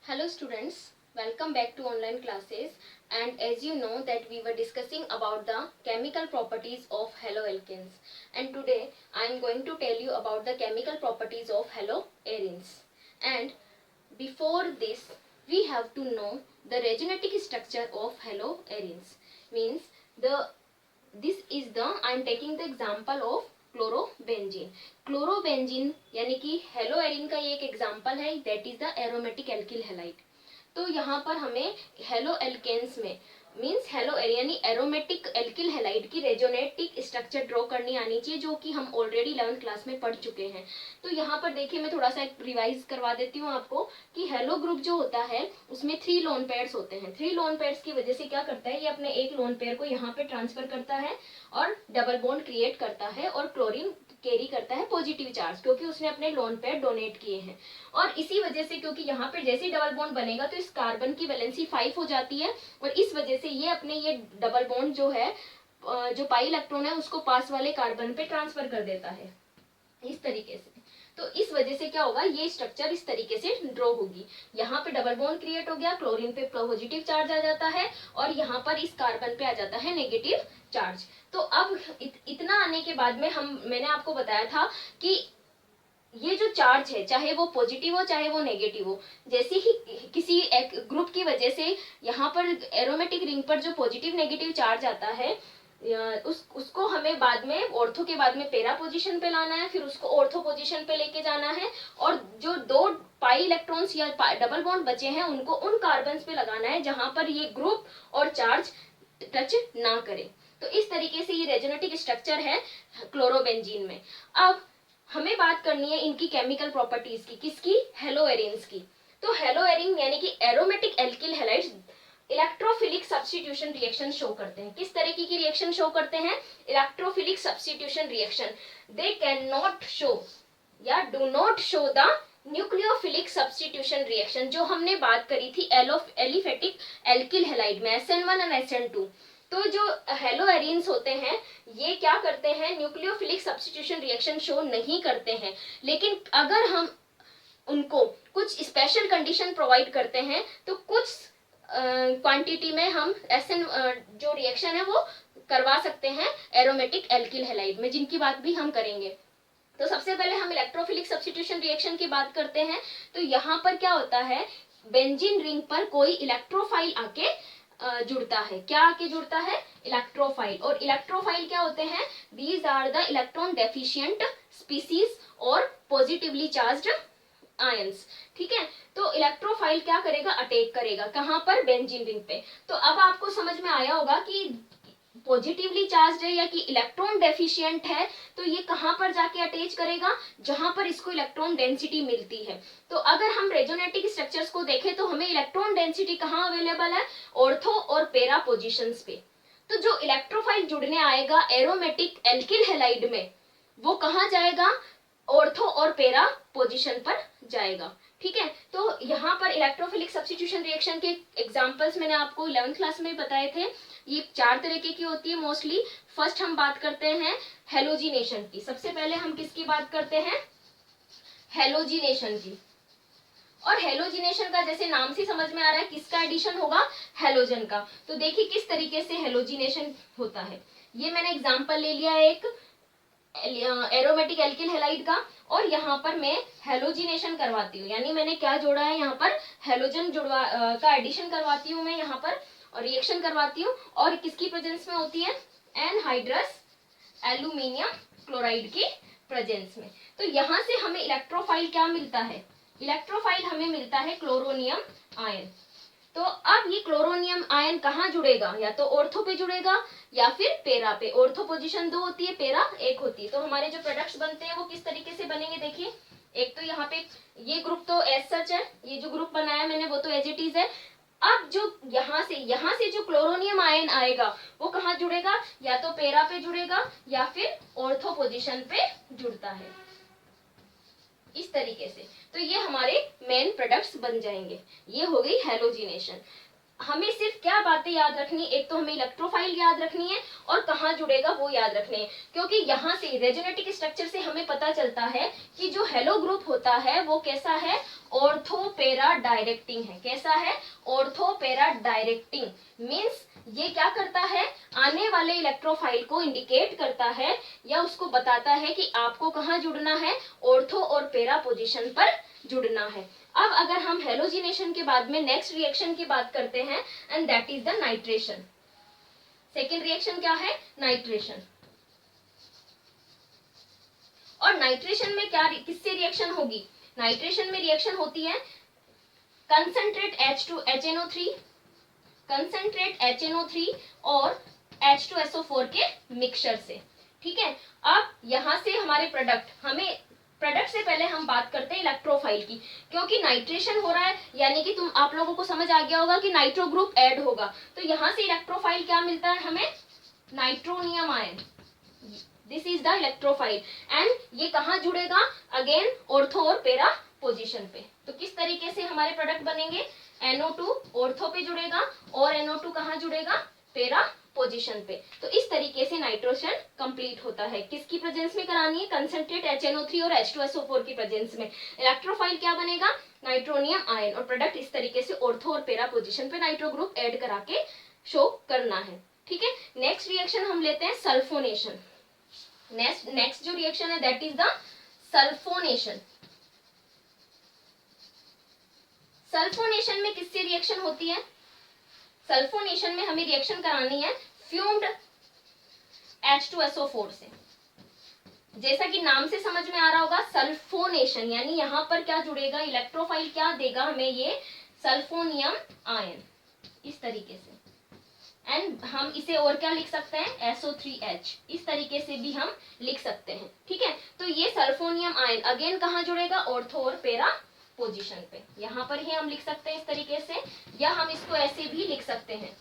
Hello students, welcome back to online classes, and as you know that we were discussing about the chemical properties of haloalkanes, and today I am going to tell you about the chemical properties of haloarenes. And before this we have to know the reagenotic structure of haloarenes. Means this is the I am taking the example of chlorobenzene. Chlorobenzene यानी कि हेलोएरिन का ये एक example है, that is the aromatic alkyl halide. तो यहाँ पर हमें हेलो एल्केन्स में मीन्स हेलो यानी एरोमेटिक एल्किल हैलाइड की रेजोनेटिक स्ट्रक्चर ड्रॉ करनी आनी चाहिए, जो कि हम ऑलरेडी 11th क्लास में पढ़ चुके हैं. तो यहाँ पर देखिए मैं थोड़ा सा रिवाइज करवा देती हूँ आपको कि हेलो ग्रुप जो होता है उसमें 3 लोन पेयर्स होते हैं. 3 लोन पेयर्स की वजह से क्या करता है, ये अपने एक लोन पेयर को यहाँ पे ट्रांसफर करता है और डबल बॉन्ड क्रिएट करता है और क्लोरीन कैरी करता है पॉजिटिव चार्ज, क्योंकि उसने अपने लोन पेयर डोनेट किए हैं. और इसी वजह से क्योंकि यहाँ पे जैसे ही डबल बॉन्ड बनेगा तो इस कार्बन की वैलेंसी 5 हो जाती है, और इस वजह से ये अपने ये डबल बॉन्ड जो है जो पाई इलेक्ट्रॉन है उसको पास वाले कार्बन पे ट्रांसफर कर देता है इस तरीके से. तो इस वजह से क्या होगा, ये स्ट्रक्चर इस तरीके से ड्रॉ होगी. यहाँ पे डबल बॉन्ड क्रिएट हो गया, क्लोरीन पे पॉजिटिव चार्ज आ जाता है और यहाँ पर इस कार्बन पे आ जाता है नेगेटिव चार्ज. तो अब इतना आने के बाद में मैंने आपको बताया था कि ये जो चार्ज है चाहे वो पॉजिटिव हो चाहे वो नेगेटिव हो, जैसे ही किसी एक ग्रुप की वजह से यहाँ पर एरोमेटिक रिंग पर जो पॉजिटिव नेगेटिव चार्ज आता है उसको हमें बाद में ऑर्थो के बाद में पेरा पोजीशन पे लाना है, फिर उसको ऑर्थो पोजीशन पे लेके जाना है, और जो 2 पाई इलेक्ट्रॉन्स या डबल बॉन्ड बचे हैं उनको उन कार्बन्स पे लगाना है जहां पर ये ग्रुप और चार्ज टच ना करे. तो इस तरीके से ये रेजोनेटिक स्ट्रक्चर है क्लोरोबेंजीन में. अब हमें बात करनी है इनकी केमिकल प्रॉपर्टीज की, किसकी, हेलोएरिन्स की. तो हेलोएरिन यानी कि aromatic alkyl halides electrophilic substitution reaction show करते हैं. किस तरीके की रिएक्शन शो करते हैं, electrophilic substitution reaction. They can not show या do not show the nucleophilic substitution reaction, जो हमने बात करी थी एलिफेटिक एल्किल हैलाइड में SN1 और SN2. तो जो हेलोएरिन्स होते हैं ये क्या करते हैं, न्यूक्लियोफिलिक सब्स्टिट्यूशन रिएक्शन शो नहीं करते हैं, लेकिन अगर हम उनको कुछ स्पेशल कंडीशन प्रोवाइड करते हैं तो कुछ क्वांटिटी में हम SN जो रिएक्शन है वो करवा सकते हैं एरोमेटिक एल्किल हैलाइड में, जिनकी बात भी हम करेंगे. तो सबसे पहले हम इलेक्ट्रोफिलिक सब्स्टिट्यूशन रिएक्शन की बात करते हैं. तो यहाँ पर क्या होता है, बेंजीन रिंग पर कोई इलेक्ट्रोफाइल आके जुड़ता है. क्या आके जुड़ता है, इलेक्ट्रोफाइल. और इलेक्ट्रोफाइल क्या होते हैं, these are the electron deficient species और पॉजिटिवली चार्ज्ड आयंस. ठीक है, तो इलेक्ट्रोफाइल क्या करेगा, अटैक करेगा कहां पर, बेंजीन रिंग पे. तो अब आपको समझ में आया होगा कि पॉजिटिवली चार्ज है या कि इलेक्ट्रॉन डेफिशिएंट है, तो ये कहां पर जाके अटैच करेगा, जहां पर इसको इलेक्ट्रॉन डेंसिटी मिलती है. तो अगर हम रेजोनेटिक स्ट्रक्चर्स को देखें तो हमें इलेक्ट्रॉन डेंसिटी कहां अवेलेबल है, ऑर्थो और पेरा पोजीशंस पे. तो जो इलेक्ट्रोफाइल जुड़ने आएगा एरोमेटिक एल्किल हैलाइड में वो कहां जाएगा, ऑर्थो और पेरा पोजीशन पर जाएगा. ठीक है, तो यहाँ पर इलेक्ट्रोफिलिक सब्स्टिट्यूशन रिएक्शन के एग्जांपल्स मैंने आपको 11th क्लास में बताए थे. ये 4 तरीके की होती है मोस्टली. फर्स्ट हम बात करते हैं हेलोजिनेशन की. सबसे पहले हम किसकी बात करते हैं, हेलोजिनेशन की. और हेलोजिनेशन का जैसे नाम से समझ में आ रहा है किसका एडिशन होगा, हेलोजन का. तो देखिए किस तरीके से हेलोजिनेशन होता है. ये मैंने एग्जाम्पल ले लिया एक एरोमेटिक एल्किल हैलाइड का, और यहाँ पर मैं हेलोजिनेशन करवाती हूँ, यानी मैंने क्या जोड़ा है, यहाँ पर हेलोजन का एडिशन करवाती हूँ मैं यहाँ पर, और रिएक्शन करवाती हूँ. और किसकी प्रेजेंस में होती है, एनहाइड्रस एल्यूमिनियम क्लोराइड की प्रेजेंस में. तो यहाँ से हमें इलेक्ट्रोफाइल क्या मिलता है, इलेक्ट्रोफाइल हमें मिलता है क्लोरोनियम आयन. तो अब ये क्लोरोनियम आयन कहाँ जुड़ेगा, या तो ऑर्थो पे जुड़ेगा या फिर पेरा पे. ऑर्थो पोजीशन 2 होती है, पेरा 1 होती है. तो हमारे जो प्रोडक्ट्स बनते हैं वो किस तरीके से बनेंगे, देखिए एक तो यहाँ पे ये ग्रुप तो एज सच है, ये जो ग्रुप बनाया मैंने वो तो एज इट इज है. अब जो यहाँ से जो क्लोरोनियम आयन आएगा वो कहाँ जुड़ेगा, या तो पेरा पे जुड़ेगा या फिर ऑर्थो पोजीशन पे जुड़ता है इस तरीके से. तो ये हमारे मेन प्रोडक्ट्स बन जाएंगे. ये हो गई हेलोजिनेशन. हमें सिर्फ क्या बातें याद रखनी, एक तो हमें इलेक्ट्रोफाइल याद रखनी है और कहाँ जुड़ेगा वो याद रखने हैं, क्योंकि यहाँ से रेजोनेटिक स्ट्रक्चर से हमें पता चलता है कि जो हेलो ग्रुप होता है वो कैसा है, ऑर्थो पैरा डायरेक्टिंग है। कैसा है, ऑर्थो पैरा डायरेक्टिंग। मीन्स ये क्या करता है, आने वाले इलेक्ट्रोफाइल को इंडिकेट करता है या उसको बताता है कि आपको कहाँ जुड़ना है, ऑर्थो और पैरा पोजीशन पर जुड़ना है। अब अगर हम हेलोजिनेशन के बाद में नेक्स्ट रिएक्शन की बात करते हैं, and that is the nitration. Second reaction क्या है, नाइट्रेशन। और नाइट्रेशन में क्या किससे रिएक्शन होगी, नाइट्रेशन में रिएक्शन होती है कंसंट्रेट HNO3, कंसंट्रेट HNO3 और H2SO4 के मिक्सचर से। ठीक है, अब यहां से हमारे प्रोडक्ट से पहले हम बात करते हैं इलेक्ट्रोफाइल की, क्योंकि नाइट्रेशन हो रहा है यानी कि आप लोगों को समझ आ गया होगा कि नाइट्रो ग्रुप ऐड होगा, तो यहां से इलेक्ट्रोफाइल क्या मिलता है हमें, nitronium ion. This is the electrophile and ये कहाँ जुड़ेगा, अगेन ऑर्थो और पैरा पोजीशन पे। तो किस तरीके से हमारे प्रोडक्ट बनेंगे, NO2 ऑर्थो पे जुड़ेगा और NO2 कहाँ जुड़ेगा, पैरा पोजीशन पे। तो इस तरीके से नाइट्रोजन कंप्लीट होता है। किसकी प्रेजेंस में करानी है, कंसंट्रेट HNO3 और H2SO4 की प्रेजेंस में। इलेक्ट्रोफाइल क्या बनेगा, नाइट्रोनियम आयन, और प्रोडक्ट इस तरीके से ऑर्थो और पैरा पोजीशन पे नाइट्रो ग्रुप ऐड करा के शो करना है। ठीक है, नेक्स्ट रिएक्शन हम लेते हैं सल्फोनेशन। नेक्स्ट जो रिएक्शन है that is the sulphonation. Sulphonation में किससे रिएक्शन होती है, सल्फोनेशन में हमें रिएक्शन करानी है फ्यूम्ड H2SO4 से। जैसा कि नाम से समझ में आ रहा होगा सल्फोनेशन, यानी यहाँ पर क्या जुड़ेगा, इलेक्ट्रोफाइल क्या देगा हमें, ये सल्फोनियम आयन इस तरीके से। एंड हम इसे और क्या लिख सकते हैं, SO3H, इस तरीके से भी हम लिख सकते हैं। ठीक है, तो ये सल्फोनियम आयन अगेन कहाँ जुड़ेगा, ऑर्थो और पैरा पोजीशन पे। यहाँ पर ही हम लिख सकते हैं इस तरीके से, या हम इसको ऐसे भी लिख सकते हैं,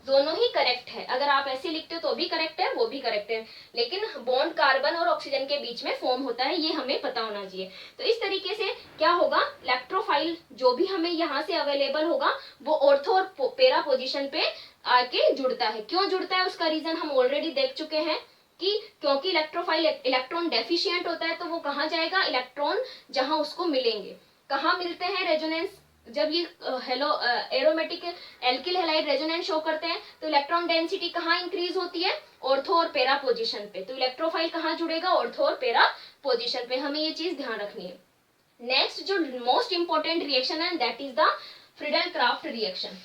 दोनों ही करेक्ट है। अगर आप ऐसे लिखते हो तो भी करेक्ट है, वो भी करेक्ट है, लेकिन बॉन्ड कार्बन और ऑक्सीजन के बीच में फॉर्म होता है, ये हमें पता होना चाहिए। तो इस तरीके से क्या होगा, इलेक्ट्रोफाइल जो भी हमें यहाँ से अवेलेबल होगा वो ऑर्थो और पैरा पोजीशन पे आके जुड़ता है। क्यों जुड़ता है उसका रीजन हम ऑलरेडी देख चुके हैं कि क्योंकि इलेक्ट्रोफाइल इलेक्ट्रॉन डेफिशिएंट होता है, तो वो कहाँ जाएगा, इलेक्ट्रॉन जहां उसको मिलेंगे। कहाँ मिलते हैं रेजोनेंस, जब ये hello aromatic alkyl halide resonance show करते हैं तो इलेक्ट्रॉन डेंसिटी कहाँ इंक्रीज होती है, ऑर्थो और पैरा पोजीशन पे। तो इलेक्ट्रोफाइल कहाँ जुड़ेगा, ऑर्थो और पैरा पोजीशन पे। हमें ये चीज ध्यान रखनी है। नेक्स्ट जो मोस्ट इंपॉर्टेंट रिएक्शन है that is the Friedel Crafts reaction.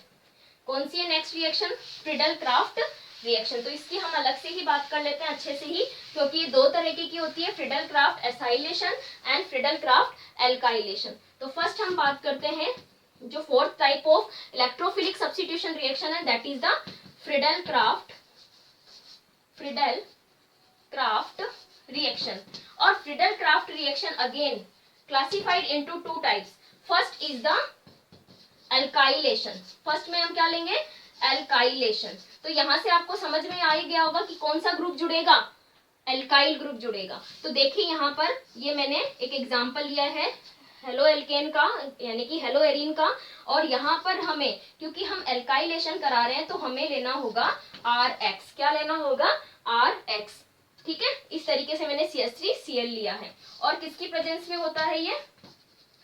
कौन सी है next reaction, Friedel Crafts reaction. तो इसकी हम अलग से ही बात कर लेते हैं अच्छे से ही, क्योंकि ये दो तरीके की होती है, Friedel Crafts acylation and Friedel Crafts alkylation. तो फर्स्ट हम बात करते हैं जो fourth type of electrophilic substitution reaction है that is the Friedel Crafts reaction. और Friedel Crafts reaction again classified into two types. First is the alkylation. First में हम क्या लेंगे, एल्काइलेशन। तो यहां से आपको समझ में आ ही गया होगा कि कौन सा ग्रुप जुड़ेगा, एल्काइल ग्रुप जुड़ेगा। तो देखिए यहाँ पर ये मैंने एक एग्जांपल लिया है हेलो एल्केन का, यानी कि हेलो एरीन का, और यहाँ पर हमें क्योंकि हम एल्काइलेशन करा रहे हैं तो हमें लेना होगा RX। क्या लेना होगा, RX। ठीक है, इस तरीके से मैंने CH3Cl लिया है। और किसकी प्रेजेंस में होता है ये,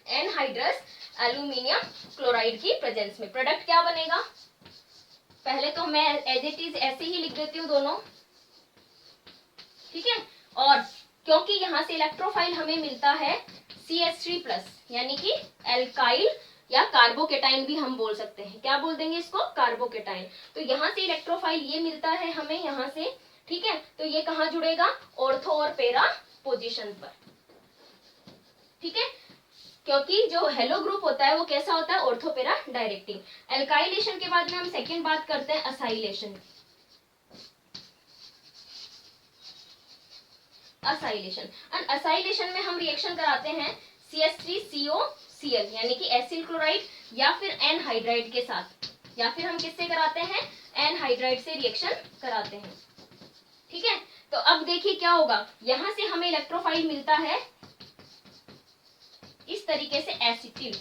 एनहाइड्रस एल्यूमिनियम क्लोराइड की प्रेजेंस में। प्रोडक्ट क्या बनेगा, पहले तो मैं एज इट इज ऐसे ही लिख देती हूँ दोनों। ठीक है, और क्योंकि यहाँ से इलेक्ट्रोफाइल हमें मिलता है CH3+, यानी कि एल्काइल या कार्बोकेटाइन भी हम बोल सकते हैं। क्या बोल देंगे इसको, कार्बोकेटाइन। तो यहाँ से इलेक्ट्रोफाइल ये मिलता है हमें यहाँ से। ठीक है, तो ये कहाँ जुड़ेगा, ऑर्थो और पैरा पोजीशन पर। ठीक है, क्योंकि जो हेलो ग्रुप होता है वो कैसा होता है, ऑर्थो पैरा डायरेक्टिंग। एल्काइलेशन के बाद में हम सेकेंड बात करते हैं असाइलेशन। असाइलेशन में हम रिएक्शन कराते हैं CH3COCl यानी कि एसिल क्लोराइड या फिर एनहाइड्राइड के साथ, या फिर हम किससे कराते हैं, एनहाइड्राइड से रिएक्शन कराते हैं। ठीक है, तो अब देखिए क्या होगा, यहां से हमें इलेक्ट्रोफाइल मिलता है इस तरीके से एसिटिल।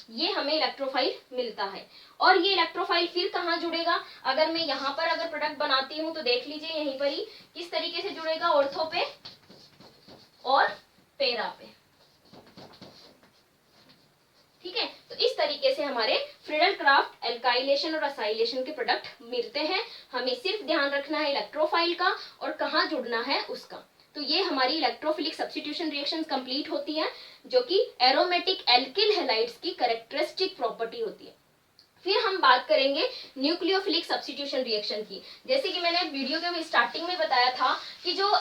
ये हमें इलेक्ट्रोफाइल मिलता है। और ये इलेक्ट्रोफाइल फिर कहाँ जुड़ेगा, अगर मैं यहाँ पर अगर प्रोडक्ट बनाती हूँ तो देख लीजिए यहीं पर ही किस तरीके से जुड़ेगा, ऑर्थो पे और पैरा पे। ठीक है, तो इस तरीके से हमारे फ्रीडल क्राफ्ट एल्काइलेशन और असाइलेशन के प्रोडक्ट मिलते हैं। हमें सिर्फ ध्यान रखना है इलेक्ट्रोफाइल का और कहाँ जुड़ना है उसका। तो ये हमारी इलेक्ट्रोफिलिक सब्स्टिट्यूशन रिएक्शंस कंप्लीट होती हैं, जो कि एरोमेटिक एल्किल हैलाइड्स की कैरेक्टरिस्टिक प्रॉपर्टी होती है। फिर हम बात करेंगे न्यूक्लियोफिलिक सब्स्टिट्यूशन रिएक्शन की। जैसे कि मैंने वीडियो के स्टार्टिंग में बताया था कि जो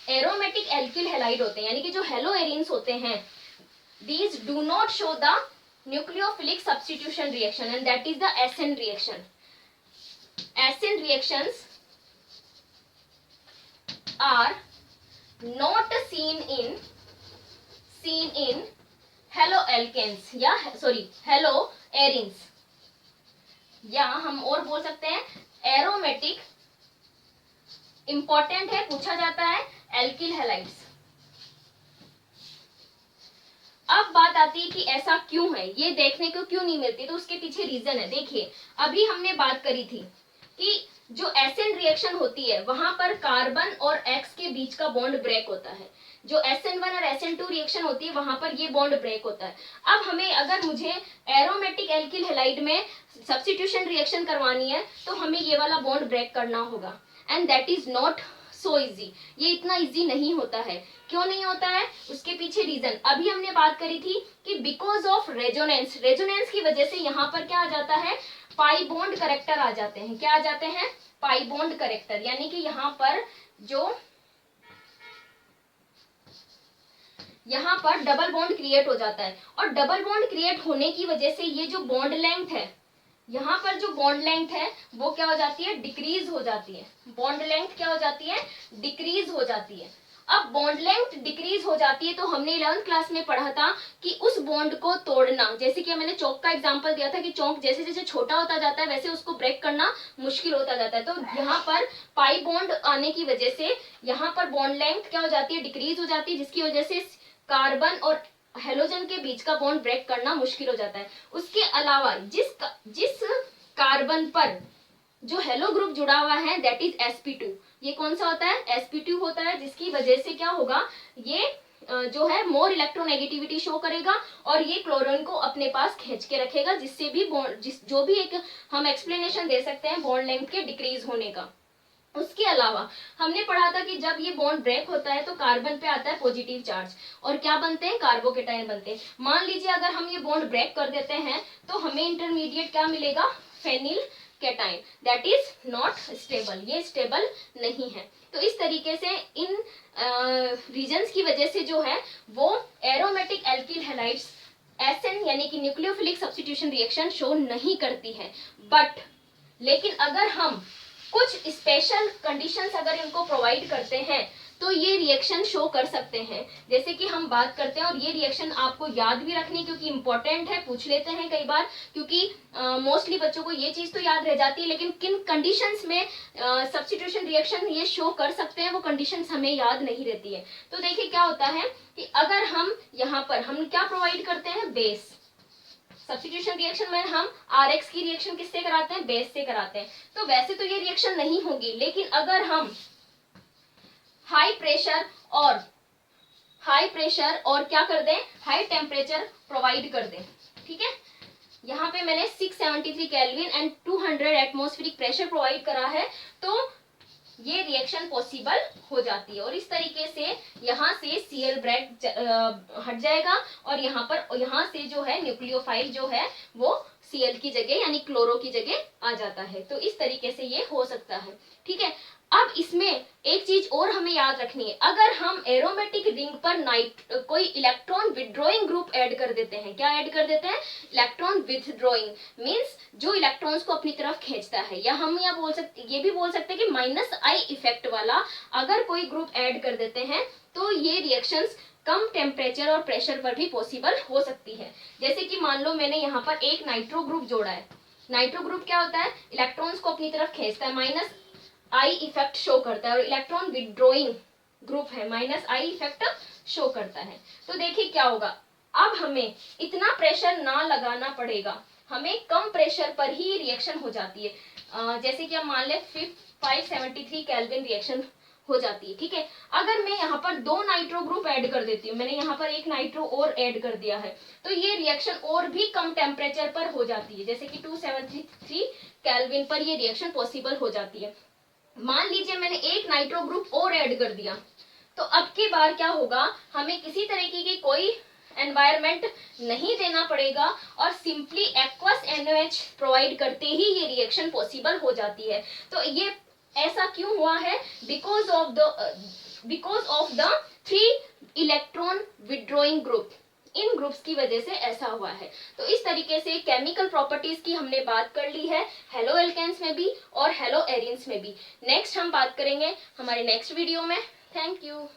एरोमेटिक एल्किल हैलाइड होते हैं यानी कि जो हेलोएरिन्स होते हैं, these do not show the nucleophilic substitution reaction and that is the SN reaction. SN reactions are not seen in haloalkanes या haloarenes, या हम और बोल सकते हैं एरोमेटिक, इंपॉर्टेंट है, पूछा जाता है, एल्किल हैलाइड्स। अब बात आती है कि ऐसा क्यों है, ये देखने को क्यों नहीं मिलती, तो उसके पीछे रीजन है। देखिए अभी हमने बात करी थी कि जो एसएन रिएक्शन होती है वहां पर कार्बन और एक्स के बीच का बॉन्ड ब्रेक होता है। जो SN1 और SN2 रिएक्शन होती है वहां पर ये बॉन्ड ब्रेक होता है। अब हमें अगर मुझे एरोमेटिक एल्किल हैलाइड में सब्स्टिट्यूशन रिएक्शन करवानी है तो हमें ये वाला बॉन्ड ब्रेक करना होगा, and that is not so easy. ये इतना इजी नहीं होता है। क्यों नहीं होता है, उसके पीछे रीजन अभी हमने बात करी थी कि बिकॉज ऑफ रेजोनेंस, रेजोनेंस की वजह से यहाँ पर क्या आ जाता है, पाई बॉन्ड करेक्टर आ जाते हैं। क्या आ जाते हैं, पाई बॉन्ड करेक्टर, यानी कि यहाँ पर डबल बॉन्ड क्रिएट हो जाता है। और डबल बॉन्ड क्रिएट होने की वजह से ये जो बॉन्ड लेंथ है, यहाँ पर जो बॉन्ड लेंथ है वो क्या हो जाती है, डिक्रीज हो जाती है। बॉन्ड लेंथ क्या हो जाती है, डिक्रीज हो जाती है। अब बॉन्ड लेंथ डिक्रीज हो जाती है तो हमने 11th क्लास में पढ़ा था कि उस बॉन्ड को तोड़ना, जैसे कि मैंने चौक का एग्जांपल दिया था कि चौक जैसे जैसे छोटा होता जाता है वैसे उसको ब्रेक करना मुश्किल होता जाता है। तो यहाँ पर पाई बॉन्ड आने की वजह से यहाँ पर बॉन्ड लेंथ क्या हो जाती है, डिक्रीज हो जाती है, जिसकी वजह से कार्बन और हेलोजन के बीच का बॉन्ड ब्रेक करना मुश्किल हो जाता है। उसके अलावा जिस कार्बन पर जो हेलो ग्रुप जुड़ा हुआ है दैट इज sp2, ये कौन सा होता है, sp2 होता है, जिसकी वजह से क्या होगा, ये जो है मोर इलेक्ट्रोनेगेटिविटी शो करेगा और ये क्लोरीन को अपने पास खींच के रखेगा, जिससे भी जो भी एक हम एक्सप्लेनेशन दे सकते हैं बॉन्ड लेंथ के डिक्रीज होने का। उसके अलावा हमने पढ़ा था कि जब ये बॉन्ड ब्रेक होता है तो कार्बन पे आता है पॉजिटिव चार्ज और क्या बनते हैं, कार्बोकेटाइन बनते हैं। मान लीजिए अगर हम ये बॉन्ड ब्रेक कर देते हैं तो हमें इंटरमीडिएट क्या मिलेगा, phenyl cation, that is not stable, ये स्टेबल नहीं है। तो इस तरीके से इन रीजंस की वजह से जो है वो एरोमेटिक एल्किल हैलाइड्स SN यानी कि न्यूक्लियोफिलिक सब्स्टिट्यूशन रिएक्शन शो नहीं करती है। बट लेकिन अगर हम कुछ स्पेशल कंडीशंस अगर इनको प्रोवाइड करते हैं तो ये रिएक्शन शो कर सकते हैं। जैसे कि हम बात करते हैं, और ये रिएक्शन आपको याद भी रखनी क्योंकि इंपॉर्टेंट है, पूछ लेते हैं कई बार, क्योंकि मोस्टली बच्चों को ये चीज तो याद रह जाती है लेकिन किन कंडीशंस में सब्स्टिट्यूशन रिएक्शन ये शो कर सकते हैं वो कंडीशंस हमें याद नहीं रहती है। तो देखिए क्या होता है कि अगर हम यहाँ पर हम क्या प्रोवाइड करते हैं, बेस। सब्स्टिट्यूशन रिएक्शन में हम RX की रिएक्शन किससे कराते हैं, बेस से कराते हैं। तो वैसे तो ये रिएक्शन नहीं होगी, लेकिन अगर हम हाई प्रेशर और क्या कर दें, हाई टेम्परेचर प्रोवाइड कर दें, ठीक है। यहाँ पे मैंने 673 kelvin and 200 atmospheric pressure provide करा है, तो ये रिएक्शन पॉसिबल हो जाती है। और इस तरीके से यहाँ से Cl ब्रेक हट जाएगा और यहाँ से जो है न्यूक्लियोफाइल जो है वो Cl की जगह यानी क्लोरो की जगह आ जाता है। तो इस तरीके से ये हो सकता है, ठीक है। अब इसमें एक चीज और हमें याद रखनी है, अगर हम एरोमेटिक रिंग पर कोई इलेक्ट्रॉन विथड्रॉइंग ग्रुप ऐड कर देते हैं, क्या ऐड कर देते हैं, इलेक्ट्रॉन विथड्रॉइंग मींस जो इलेक्ट्रॉन्स को अपनी तरफ खींचता है, या हम ये भी बोल सकते हैं कि -I इफेक्ट वाला अगर कोई ग्रुप ऐड कर देते हैं तो ये रिएक्शंस कम टेम्परेचर और प्रेशर पर भी पॉसिबल हो सकती है। जैसे कि मान लो मैंने यहाँ पर एक नाइट्रो ग्रुप जोड़ा है। नाइट्रो ग्रुप क्या होता है, इलेक्ट्रॉन्स को अपनी तरफ खींचता है, -I इफेक्ट शो करता है, और इलेक्ट्रॉन विथड्रॉइंग ग्रुप है, -I इफेक्ट शो करता है। तो देखिए क्या होगा, अब हमें इतना प्रेशर ना लगाना पड़ेगा, हमें कम प्रेशर पर ही रिएक्शन हो जाती है। जैसे कि हम मान लें 573 केल्विन रिएक्शन हो जाती है, ठीक है। अगर मैं यहाँ पर 2 नाइट्रो ग्रुप ऐड कर देती हूँ, मैंने यहाँ पर एक नाइट्रो और ऐड कर दिया है, तो ये रिएक्शन और भी कम टेम्परेचर पर हो जाती है, जैसे कि 273 केल्विन पर ये रिएक्शन पॉसिबल हो जाती है। मान लीजिए मैंने एक नाइट्रो ग्रुप और ऐड कर दिया, तो अब की बार क्या होगा, हमें किसी तरीके की कोई एनवायरमेंट नहीं देना पड़ेगा और सिंपली एक्वस NaOH प्रोवाइड करते ही ये रिएक्शन पॉसिबल हो जाती है। तो ये ऐसा क्यों हुआ है, because of the 3 electron withdrawing group, in groups की वजह से ऐसा हुआ है। तो इस तरीके से केमिकल प्रॉपर्टीज की हमने बात कर ली है, हेलो एल्केन्स में भी और हेलो एरिन्स में भी। नेक्स्ट हम बात करेंगे हमारे नेक्स्ट वीडियो में। Thank you.